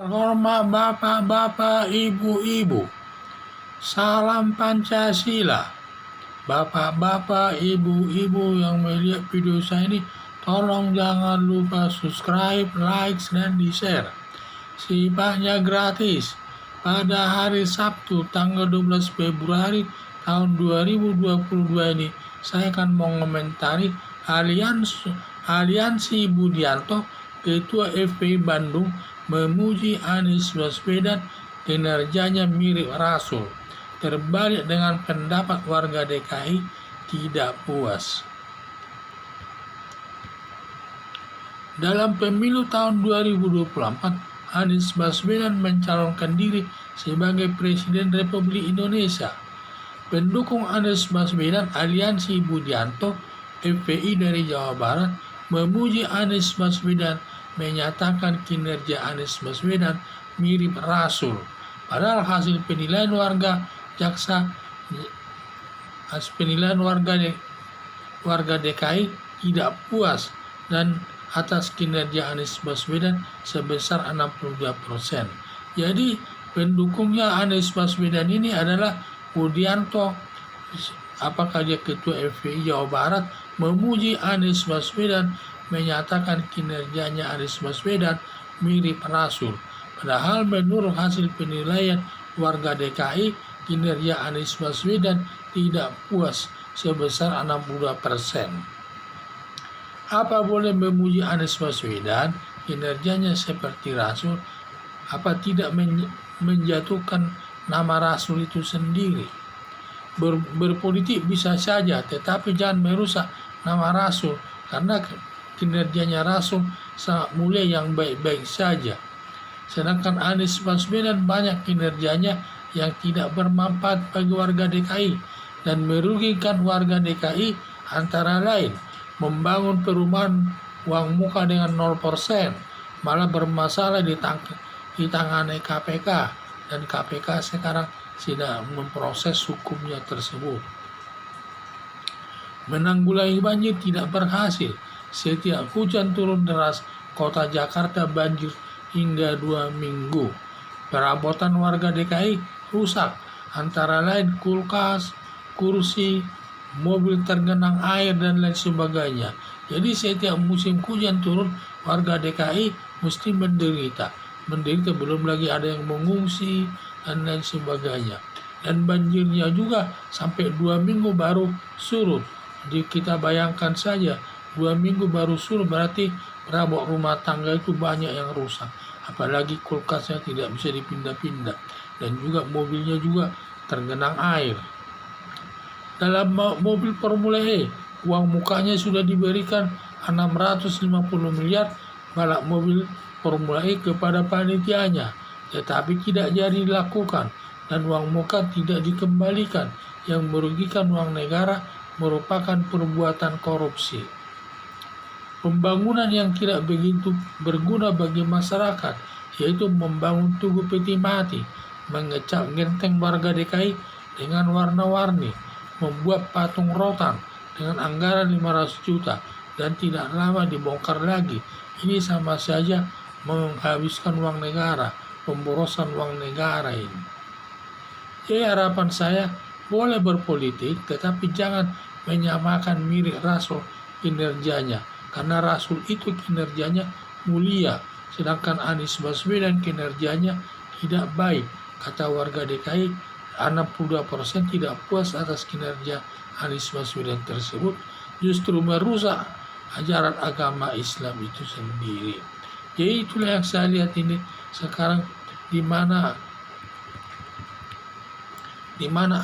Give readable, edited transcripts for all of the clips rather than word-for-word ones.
Hormat bapak-bapak, ibu-ibu, salam Pancasila. Bapak-bapak, ibu-ibu yang melihat video saya ini, tolong jangan lupa subscribe, like, dan di-share. Sifatnya gratis. Pada hari Sabtu tanggal 12 Februari tahun 2022 ini, saya akan mengomentari Aliansi Budianto, Ketua FPI Bandung, memuji Anies Baswedan kinerjanya mirip Rasul. Terbalik dengan pendapat warga DKI tidak puas. Dalam pemilu tahun 2024, Anies Baswedan mencalonkan diri sebagai Presiden Republik Indonesia. Pendukung Anies Baswedan, Aliansi Budianto, FPI dari Jawa Barat, memuji Anies Baswedan, menyatakan kinerja Anies Baswedan mirip Rasul. Padahal hasil penilaian warga warga DKI tidak puas dan atas kinerja Anies Baswedan sebesar 62%. Jadi pendukungnya Anies Baswedan ini adalah Budianto, apakah dia Ketua FPI Jawa Barat, memuji Anies Baswedan, menyatakan kinerjanya Anies Baswedan mirip Rasul. Padahal menurut hasil penilaian warga DKI, kinerja Anies Baswedan tidak puas sebesar 62%. Apa boleh memuji Anies Baswedan, kinerjanya seperti Rasul? Apa tidak menjatuhkan nama Rasul itu sendiri? Berpolitik bisa saja, tetapi jangan merusak nama Rasul, karena kinerjanya Rasul sangat mulia yang baik-baik saja. Sedangkan Anies Baswedan banyak kinerjanya yang tidak bermanfaat bagi warga DKI dan merugikan warga DKI, antara lain membangun perumahan uang muka dengan 0%, malah bermasalah ditangani KPK, dan KPK sekarang sedang memproses hukumnya tersebut. Menanggulangi banjir tidak berhasil. Setiap hujan turun deras, kota Jakarta banjir hingga 2 minggu. Perabotan warga DKI rusak, antara lain kulkas, kursi, mobil tergenang air, dan lain sebagainya. Jadi setiap musim hujan turun, warga DKI mesti menderita. Belum lagi ada yang mengungsi dan lain sebagainya. Dan banjirnya juga sampai 2 minggu baru surut. Jadi kita bayangkan saja, 2 minggu baru surut, berarti perabot rumah tangga itu banyak yang rusak. Apalagi kulkasnya tidak bisa dipindah-pindah, dan juga mobilnya juga tergenang air. Dalam mobil Formula E, uang mukanya sudah diberikan 650 miliar balap mobil Formula E kepada panitianya, tetapi tidak jadi dilakukan, dan uang muka tidak dikembalikan, yang merugikan uang negara, merupakan perbuatan korupsi. Pembangunan yang tidak begitu berguna bagi masyarakat, yaitu membangun Tugu Peti Mati, mengecat genteng warga DKI dengan warna-warni, membuat patung rotan dengan anggaran 500 juta, dan tidak lama dibongkar lagi. Ini sama saja menghabiskan uang negara, pemborosan uang negara ini. Jadi harapan saya, boleh berpolitik, tetapi jangan menyamakan mirip Rasul kinerjanya. Karena Rasul itu kinerjanya mulia, sedangkan Anies Baswedan kinerjanya tidak baik. Kata warga DKI, 62% tidak puas atas kinerja Anies Baswedan tersebut, justru merusak ajaran agama Islam itu sendiri. Jadi itulah yang saya lihat ini sekarang, di mana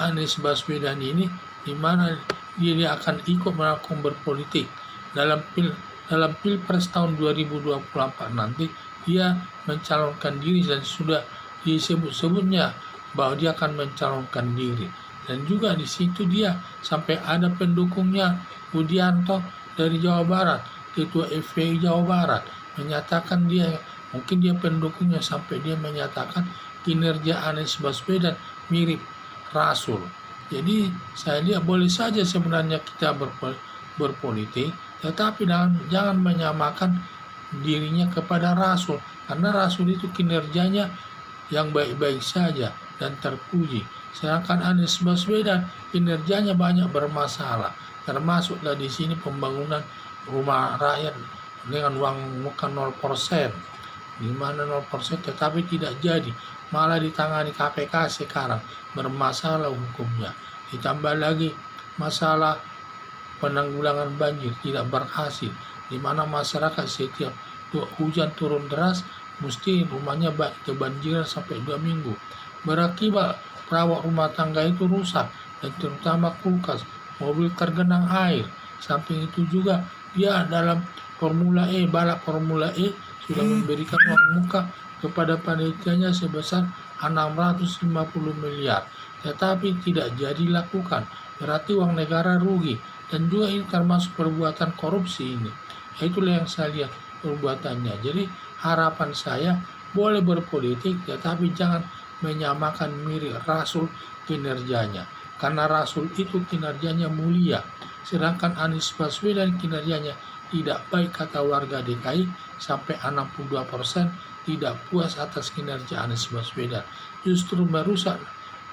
Anies Baswedan ini, di mana dia akan ikut melakukan berpolitik dalam Pilpres tahun 2024 nanti. Dia mencalonkan diri dan sudah disebut-sebutnya bahwa dia akan mencalonkan diri, dan juga di situ dia sampai ada pendukungnya Budianto dari Jawa Barat, Ketua FPI Jawa Barat, menyatakan mungkin dia pendukungnya, sampai dia menyatakan kinerja Anies Baswedan mirip Rasul. Jadi saya lihat boleh saja sebenarnya kita berpolitik, tetapi jangan menyamakan dirinya kepada Rasul, karena Rasul itu kinerjanya yang baik-baik saja dan terpuji. Sedangkan Anies Baswedan kinerjanya banyak bermasalah, termasuklah di sini pembangunan rumah rakyat dengan uang muka 0%, di mana 0% tetapi tidak jadi, malah ditangani KPK sekarang, bermasalah hukumnya. Ditambah lagi masalah penanggulangan banjir tidak berhasil, di mana masyarakat setiap hujan turun deras mesti rumahnya kebanjiran sampai 2 minggu. Berakibat perawat rumah tangga itu rusak, dan terutama kulkas, mobil tergenang air. Samping itu juga dia dalam balap Formula E sudah memberikan uang muka kepada panitianya sebesar 650 miliar, tetapi tidak jadi lakukan. Berarti uang negara rugi, dan juga ini termasuk perbuatan korupsi ini. Itulah yang saya lihat perbuatannya. Jadi harapan saya boleh berpolitik, tetapi jangan menyamakan mirip Rasul kinerjanya, karena Rasul itu kinerjanya mulia, sedangkan Anies Baswedan kinerjanya tidak baik, kata warga DKI. Sampai 62% tidak puas atas kinerja Anies Baswedan, justru merusak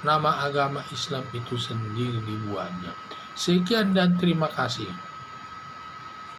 nama agama Islam itu sendiri dibuatnya. Sekian dan terima kasih.